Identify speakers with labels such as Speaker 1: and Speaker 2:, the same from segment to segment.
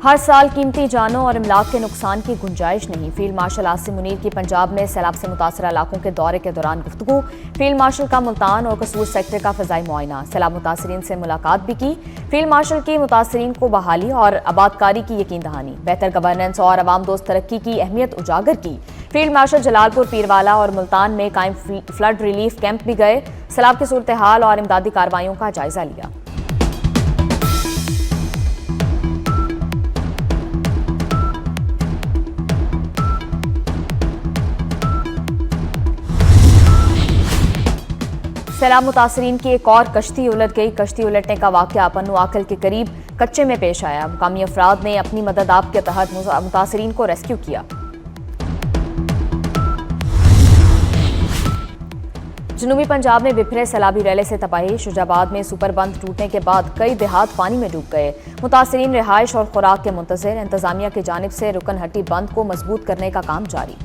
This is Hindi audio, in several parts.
Speaker 1: हर साल कीमती जानों और इमलाक के नुकसान की गुंजाइश नहीं। फील्ड मार्शल आसिम मुनीर की पंजाब में सैलाब से मुतासरा इलाकों के दौरे के दौरान गुफ्तगू। फील्ड मार्शल का मुल्तान और कसूर सेक्टर का फ़ज़ाई मुआयना। सैलाब मुतासरीन से मुलाकात भी की। फील्ड मार्शल की मुतासरीन को बहाली और आबादकारी की यकीन दहानी, बेहतर गवर्नेंस और अवाम दोस्त तरक्की की अहमियत उजागर की। फील्ड मार्शल जलालपुर, पीरवाला और मुल्तान में कायम फ्लड रिलीफ कैंप भी गए। सैलाब की सूरत हाल और इमदादी कार्रवाइयों का जायजा लिया। सैलाब मुतासरीन की एक और कश्ती उलट गई। कश्ती उलटने का वाकया पन्नू आकल के करीब कच्चे में पेश आया। मुकामी अफराद ने अपनी मदद आप के तहत मुतासरीन को रेस्क्यू किया। जनूबी पंजाब में बिफरे सैलाबी रैले से तबाही। शुजाबाद में सुपर बंद टूटने के बाद कई देहात पानी में डूब गए। मुतासरीन रिहाइश और खुराक के मुंतज़िर। इंतजामिया की जानिब से रुकन हट्टी बंद को मजबूत करने का काम जारी।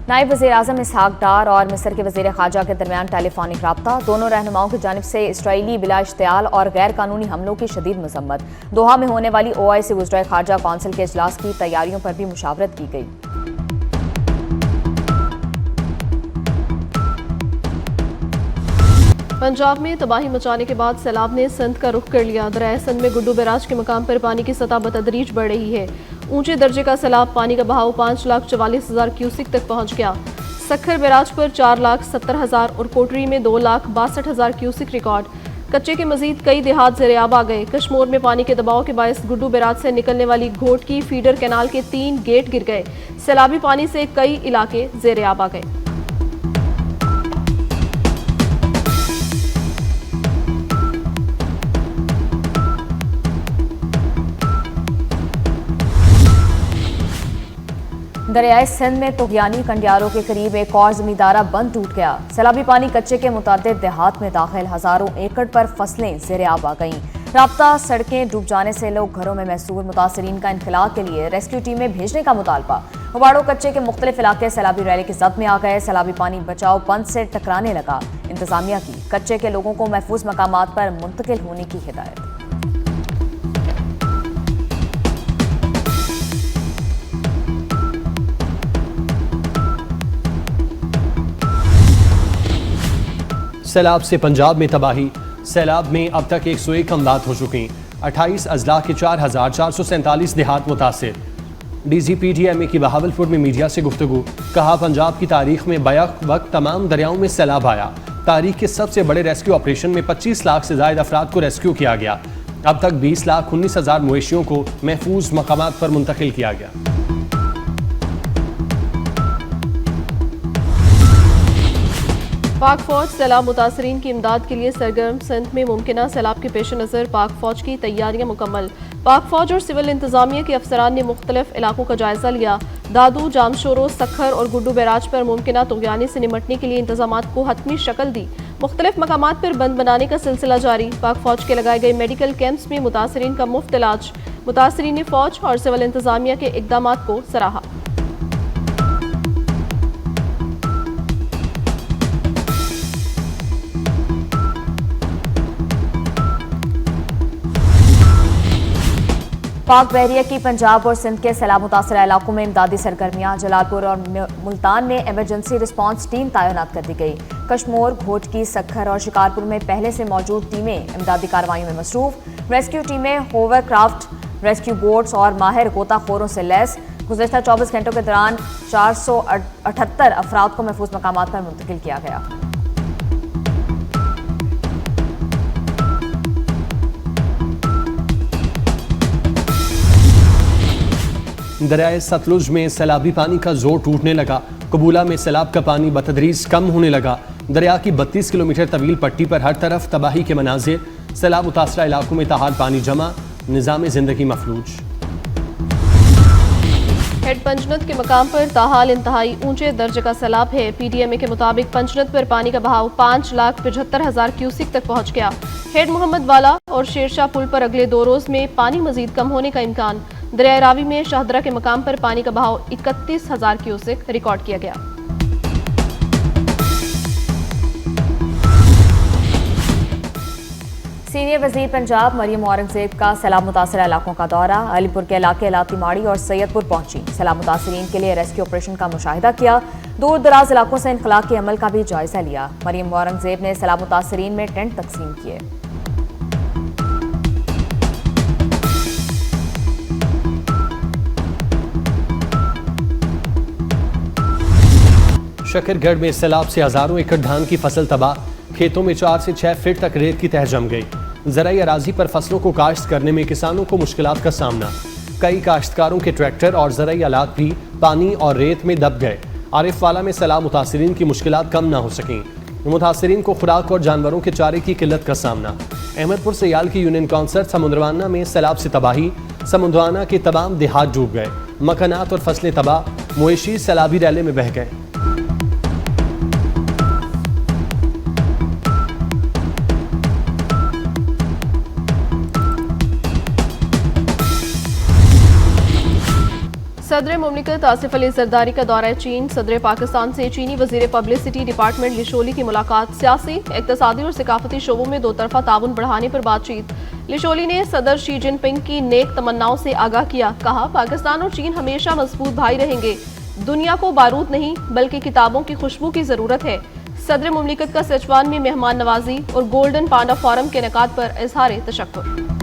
Speaker 1: नायब वज़ीर आज़म इसहाक डार और मिस्र के वज़ीर ख़ारजा के दरमियान टेलीफोनिक राब्ता। दोनों रहनुमाओं की जानिब से इसराइली बिला इश्तियाल और गैर कानूनी हमलों की शदीद मज़म्मत। दोहा में होने वाली OIC वज़राए ख़ारजा कौंसिल के इजलास की तैयारियों पर भी मुशावरत की गई।
Speaker 2: पंजाब में तबाही मचाने के बाद सैलाब ने सिंध का रुख कर लिया। दरिया सिंध में गुड्डू बैराज के मकाम पर पानी की सतह बतदरीज बढ़ रही है। ऊंचे दर्जे का सैलाब पानी का बहाव 5,44,000 क्यूसिक तक पहुंच गया। सखर बैराज पर 4,70,000 और कोटरी में 2,62,000 क्यूसिक रिकॉर्ड। कच्चे के मजीद कई देहात ज़ेरे-आब आ गए। कश्मोर में पानी के दबाव के बायस गुड्डू बैराज से निकलने वाली घोट की फीडर कैनाल के 3 गेट गिर गए। सैलाबी पानी से कई इलाके ज़ेरे-आब आ गए।
Speaker 1: दरियाए सिंध में तुगयानी कंडियारों के करीब एक और जमींदारा बंद टूट गया। सैलाबी पानी कच्चे के मुतादिद देहात में दाखिल। हजारों एकड़ पर फसलें ज़ेरे-आब आ गईं। राब्ता सड़कें डूब जाने से लोग घरों में महसूर। मुतासरीन का इनखला के लिए रेस्क्यू टीमें भेजने का मुतालबा। उबाड़ो कच्चे के मुख्तलिफ इलाके सैलाबी रैली की जद में आ गए। सैलाबी पानी बचाओ बंद से टकराने लगा। इंतजामिया की कच्चे के लोगों को महफूज मकामात पर मुंतकिल होने की हिदायत।
Speaker 3: सैलाब से पंजाब में तबाही। सैलाब में अब तक 101 अमलात हो चुकी। 28 अजला के 4,447 देहात मुतासिर। DGPDMA की बहावलपुर में मीडिया से गुफ्तगू। कहा, पंजाब की तारीख में बैक वक्त तमाम दरियाओं में सैलाब आया। तारीख के सबसे बड़े रेस्क्यू ऑपरेशन में 25 लाख से ज्यादा अफराद को रेस्क्यू किया गया। अब तक 20,19,000 मवेशियों को महफूज मकामात पर मुंतकिल किया गया।
Speaker 2: पाक फौज सैलाब मुतासरीन की इमदाद के लिए सरगर्म। सिंध में मुमकिना सैलाब के पेश नज़र पाक फौज की तैयारियां मुकम्मल। पाक फौज और सिविल इंतजामिया के अफसरान ने मुख्तलिफ इलाकों का जायजा लिया। दादू, जामशोरो, सखर और गुड्डू बैराज पर मुमकिना तुगयानी से निमटने के लिए इंतजामात को हतमी शक्ल दी। मुख्तलिफ मकामात पर बंद बनाने का सिलसिला जारी। पाक फौज के लगाए गए मेडिकल कैंप्स में मुतासरीन का मुफ्त इलाज। मुतासरीन ने फौज और सिविल इंतजामिया के इकदामात को सराहा।
Speaker 1: पाक बहरिया की पंजाब और सिंध के सैलाब मुतासरा इलाकों में इमदादी सरगर्मियां। जलालपुर और मुल्तान में एमरजेंसी रिस्पांस टीम तैनात कर दी गई। कश्मोर, घोटकी, सखर और शिकारपुर में पहले से मौजूद टीमें इमदादी कार्रवाइयों में मसरूफ। रेस्क्यू टीमें होवरक्राफ्ट, रेस्क्यू बोट्स और माहिर गोताखोरों से लैस। गुज़श्ता 24 घंटों के दौरान 478 अफराद को महफूज मकामात पर मुंतकिल किया गया।
Speaker 3: दरियाए सतलुज में सैलाबी पानी का जोर टूटने लगा। कबूला में सैलाब का पानी बतदरीज कम होने लगा। दरिया की 32 किलोमीटर तवील पट्टी पर हर तरफ तबाही के मनाजिर। सैलाब मुतासरा इलाकों में ताहाल पानी जमा, निज़ाम जिंदगी मफलूज।
Speaker 2: हेड पंजनत के मकाम पर ताहाल इंतहाई ऊंचे दर्जे का सैलाब है। PDMA के मुताबिक पंजनत पर पानी का बहाव 5,75,000 क्यूसिक तक पहुंच गया। हेड मोहम्मद वाला और शेरशाह पुल पर अगले 2 रोज में पानी मजीद कम होने का इम्कान। दरिया रावी में शाहदरा के मकाम पर पानी का बहाव 31,000 क्यूसिक रिकॉर्ड किया गया।
Speaker 1: सीनियर वजीर पंजाब मरियम औरंगजेब का सैलाब मुतासर इलाकों का दौरा। अलीपुर के इलाके लातीमाड़ी और सैयदपुर पहुंची। सैलाब मुतासरीन के लिए रेस्क्यू ऑपरेशन का मुशाहिदा किया। दूर दराज इलाकों से इनखला के अमल का भी जायजा लिया। मरियम औरंगजेब ने सैलाब मुतासरीन में टेंट तकसीम किए।
Speaker 3: शकरगढ़ में सैलाब से हजारों एकड़ धान की फसल तबाह। खेतों में 4 से 6 फीट तक रेत की तह जम गई। ज़राई अराजी पर फसलों को काश्त करने में किसानों को मुश्किलात का सामना। कई काश्तकारों के ट्रैक्टर और ज़राई आलात भी पानी और रेत में दब गए। आरिफवाला में सैलाब मुतासरीन की मुश्किलात कम ना हो सकें। मुतासरीन को खुराक और जानवरों के चारे की किल्लत का सामना। अहमदपुर सयाल की यूनियन कौंसल समुद्रवाना में सैलाब से तबाही। समुद्रवाना के तमाम देहात डूब गए। मकानात और फसलें तबाह। मवेशी सैलाबी रैले में बह गए।
Speaker 2: सदर मुमलिकत आसिफ अली जरदारी का दौरा चीन। सदर पाकिस्तान से चीनी वजीर पब्लिसिटी डिपार्टमेंट लिशोली की मुलाकात। सियासी, इक्तसादी और सिकाफती शोबों में दो तरफा ताउन बढ़ाने पर बातचीत। लिशोली ने सदर शी जिनपिंग की नेक तमन्नाओं से आगाह किया। कहा, पाकिस्तान और चीन हमेशा मजबूत भाई रहेंगे। दुनिया को बारूद नहीं बल्कि किताबों की खुशबू की जरूरत है। सदर मुमलिकत का सिचुआन में मेहमान नवाजी और गोल्डन पांडा फोरम के इनेकाद पर इजहार तशक्कुर।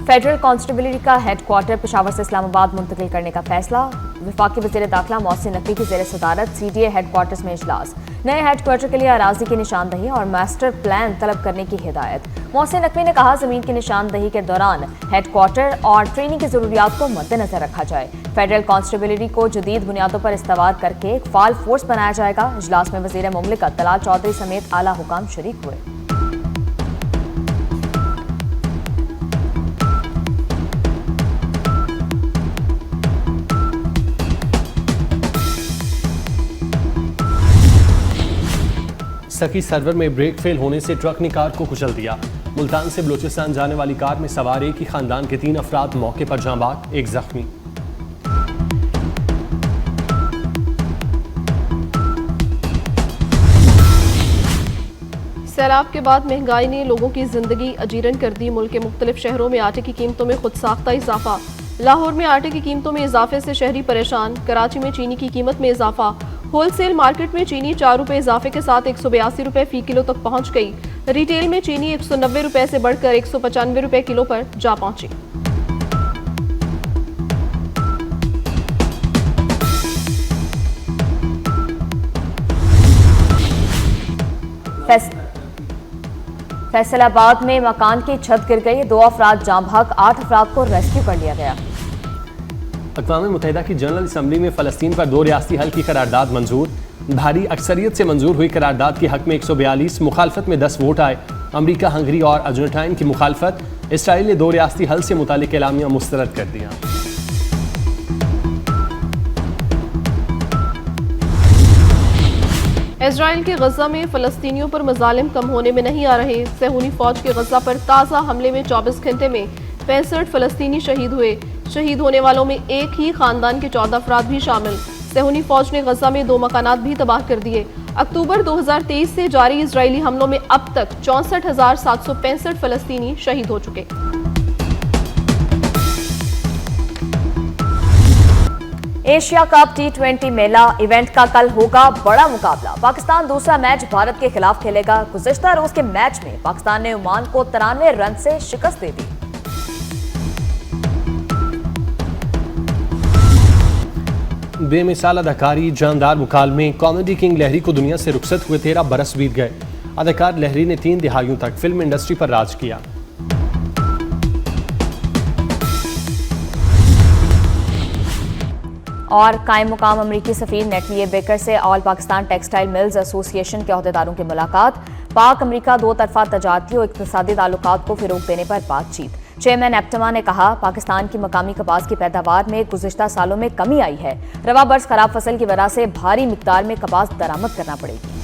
Speaker 1: फेडरल कांस्टेबलरी का हेडक्वार्टर पेशावर से इस्लामाबाद मुंतकिल करने का फैसला। वफाकी वज़ीर दाखिला मोहसिन नकवी की ज़ेर सदारत CDA हेडक्वार्टर्स में इजलास। नए हेडक्वार्टर के लिए अराजी की निशानदही और मास्टर प्लान तलब करने की हिदायत। मोहसिन नकवी ने कहा, जमीन की निशानदही के दौरान हेडक्वार्टर और ट्रेनिंग की जरूरियात को मद्देनजर रखा जाए। फेडरल कांस्टेबलरी को जदीद बुनियादों पर इस्तवार करके एक फाल फोर्स बनाया जाएगा। इजलास में वज़ीर मुमलिकत तलाल चौधरी समेत आला हुकाम शरीक हुए।
Speaker 3: सकी सर्वर में ब्रेक फेल होने से ट्रक ने कार को कुचल दिया। मुल्तान से बलूचिस्तान जाने वाली कार में सवार एक ही खानदान के 3 अफराद मौके पर जाँ बाग, एक जख्मी।
Speaker 2: सैलाब के बाद महंगाई ने लोगों की जिंदगी अजीरन कर दी। मुल्क के मुख्तलिफ शहरों में आटे की कीमतों में खुद साख्ता इजाफा। लाहौर में आटे की कीमतों में इजाफे से शहरी परेशान। कराची में चीनी की कीमत में इजाफा। होलसेल मार्केट में चीनी 4 रुपये इजाफे के साथ 182 रुपये फी किलो तक पहुंच गई। रिटेल में चीनी 190 रुपये से बढ़कर 195 रुपये किलो पर जा पहुंची।
Speaker 1: फैसलाबाद में मकान की छत गिर गई। 2 अफराद जाँ बहक, 8 अफराद को रेस्क्यू कर लिया गया।
Speaker 3: अक़वाम मुत्तहिदा की जनरल असम्बली में फ़लस्तीन पर 2 रियासती हल की करारदाद मंजूर। भारी अक्सरियत से मंजूर हुई करारदाद के हक में 142, मुखालफत में 10 वोट आए। अमरीका, हंगरी और अर्जेंटाइन की मुखालफत। इसराइल ने 2 रियासती हल से मुतालिक एलामिया मुस्तरद कर दिया।
Speaker 2: इजराइल के गजा में फ़लस्तीनियों पर मजालिम कम होने में नहीं आ रहे। सेहूनी फौज के गजा पर ताज़ा हमले में 24 घंटे में 65 फ़लस्तीनी शहीद हुए। शहीद होने वालों में एक ही खानदान के 14 अफराद भी शामिल। सेहूनी फौज ने गजा में 2 मकानात भी तबाह कर दिए। अक्टूबर 2023 से जारी इजरायली हमलों में अब तक 64,765 फ़लस्तीनी शहीद हो चुके।
Speaker 1: एशिया कप T20 मेला इवेंट का कल होगा बड़ा मुकाबला। पाकिस्तान दूसरा मैच भारत के खिलाफ खेलेगा। गुज़िश्ता रोज के मैच में पाकिस्तान ने ओमान को 93 रन से शिकस्त दे दी।
Speaker 3: बेमिसाल अदाकारी, जानदार मुकालमे, कॉमेडी किंग लहरी को दुनिया से रुखसत हुए 13 बरस बीत गए। अदाकार लहरी ने 3 दिहाइयों तक फिल्म इंडस्ट्री पर राज किया।
Speaker 1: और कायम मुकाम अमरीकी सफीर नेटलिए बेकर से all Pakistan textile mills association के अहदेदारों की मुलाकात। पाक अमरीका 2 तरफा तजारती और इक्तिसादी ताल्लुकात को फिरोग देने पर बातचीत। चेयरमैन एप्टमा ने कहा, पाकिस्तान की मकामी कपास की पैदावार में गुज़िश्ता सालों में कमी आई है। रवा बरस खराब फसल की वजह से भारी मिकदार में कपास दरामद करना पड़ेगी।